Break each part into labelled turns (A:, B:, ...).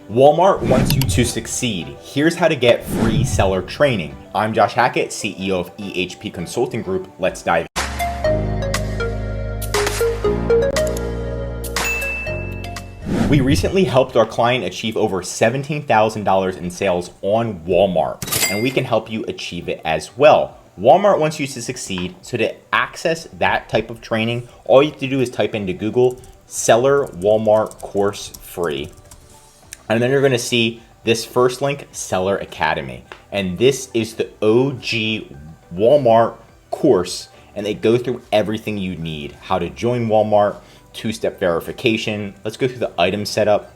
A: Walmart wants you to succeed. Here's how to get free seller training. I'm Josh Hackett, CEO of EHP Consulting Group. Let's dive in. We recently helped our client achieve over $17,000 in sales on Walmart, and we can help you achieve it as well. Walmart wants you to succeed, so to access that type of training, all you have to do is type into Google, Seller Walmart Course Free. And then you're going to see this first link, Seller Academy. And this is the OG Walmart course. And they go through everything you need. How to join Walmart, two-step verification. Let's go through the item setup,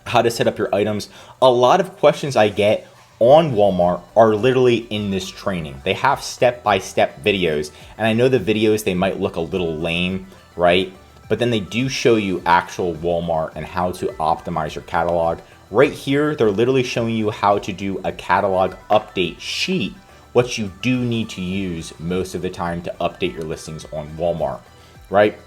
A: how to set up your items. A lot of questions I get on Walmart are literally in this training. They have step-by-step videos. And I know the videos, they might look a little lame, right? But then they do show you actual Walmart and how to optimize your catalog. Right here, they're literally showing you how to do a catalog update sheet, what you do need to use most of the time to update your listings on Walmart, right?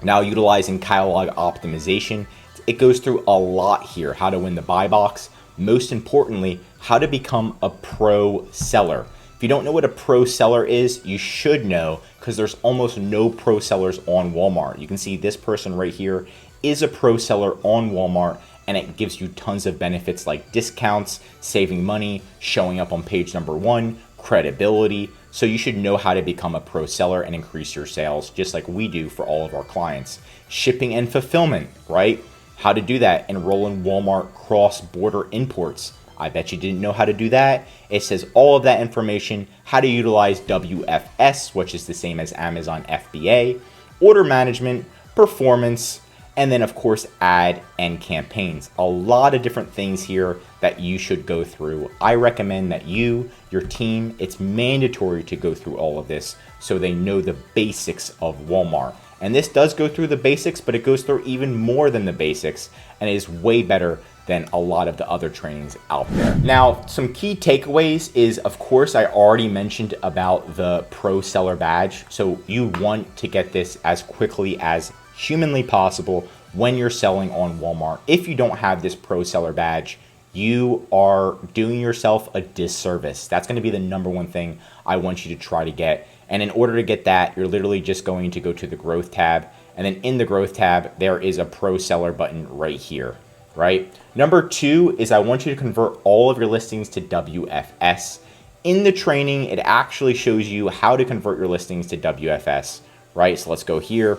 A: Now, utilizing catalog optimization, it goes through a lot here. How to win the buy box. Most importantly, how to become a pro seller. If you don't know what a pro seller is, you should know, because there's almost no pro sellers on Walmart. You can see this person right here is a pro seller on Walmart, and it gives you tons of benefits like discounts, saving money, showing up on page number 1, credibility. So you should know how to become a pro seller and increase your sales, just like we do for all of our clients. Shipping and fulfillment, right? How to do that. Enroll in Walmart cross-border imports. I bet you didn't know how to do that. It says all of that information, how to utilize WFS, which is the same as Amazon FBA, order management, performance, and then of course ad and campaigns. A lot of different things here that you should go through. I recommend that you, your team, it's mandatory to go through all of this so they know the basics of Walmart. And this does go through the basics, but it goes through even more than the basics and is way better than a lot of the other trainings out there. Now, some key takeaways is, of course, I already mentioned about the pro seller badge. So you want to get this as quickly as humanly possible when you're selling on Walmart. If you don't have this pro seller badge, you are doing yourself a disservice. That's going to be the number one thing I want you to try to get. And in order to get that, you're literally just going to go to the growth tab. And then in the growth tab, there is a pro seller button right here, right? Number 2 is I want you to convert all of your listings to WFS. In the training, it actually shows you how to convert your listings to WFS, right? So let's go here.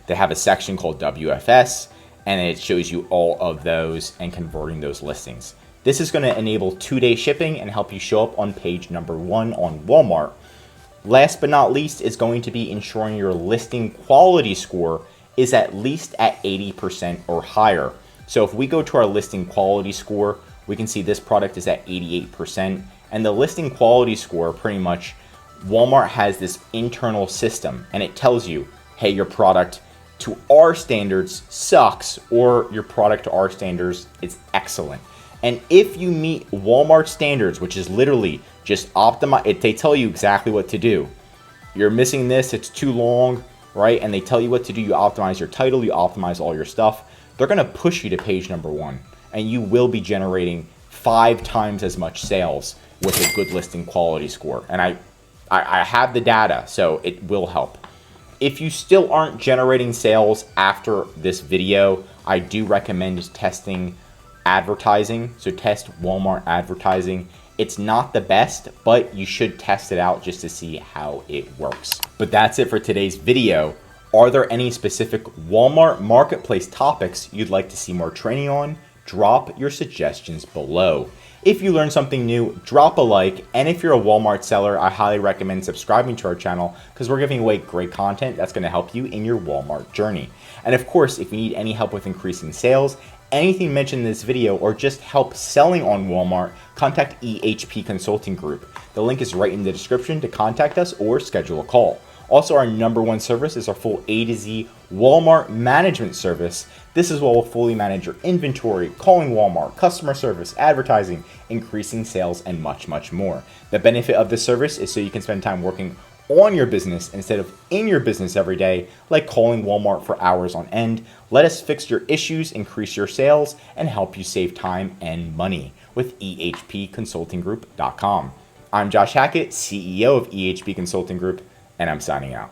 A: They have a section called WFS, and it shows you all of those and converting those listings. This is going to enable 2-day shipping and help you show up on page number 1 on Walmart. Last but not least is going to be ensuring your listing quality score is at least at 80% or higher. So if we go to our listing quality score, we can see this product is at 88%. And the listing quality score, pretty much, Walmart has this internal system and it tells you, hey, your product to our standards sucks, or your product to our standards is excellent. And if you meet Walmart standards, which is literally just optimize, they tell you exactly what to do. You're missing this, it's too long, right? And they tell you what to do. You optimize your title, you optimize all your stuff. They're going to push you to page number 1, and you will be generating 5 times as much sales with a good listing quality score. And I have the data, so it will help. If you still aren't generating sales after this video, I do recommend testing advertising. So test Walmart advertising. It's not the best, but you should test it out just to see how it works. But that's it for today's video. Are there any specific Walmart marketplace topics you'd like to see more training on? Drop your suggestions below. If you learned something new, drop a like. And if you're a Walmart seller, I highly recommend subscribing to our channel because we're giving away great content that's going to help you in your Walmart journey. And of course, if you need any help with increasing sales, anything mentioned in this video, or just help selling on Walmart, contact EHP Consulting Group. The link is right in the description to contact us or schedule a call. Also, our number 1 service is our full A to Z Walmart management service. This is where we'll fully manage your inventory, calling Walmart, customer service, advertising, increasing sales, and much, much more. The benefit of this service is so you can spend time working on your business instead of in your business every day, like calling Walmart for hours on end. Let us fix your issues, increase your sales, and help you save time and money with ehpconsultinggroup.com. I'm Josh Hackett, CEO of EHP Consulting Group, and I'm signing out.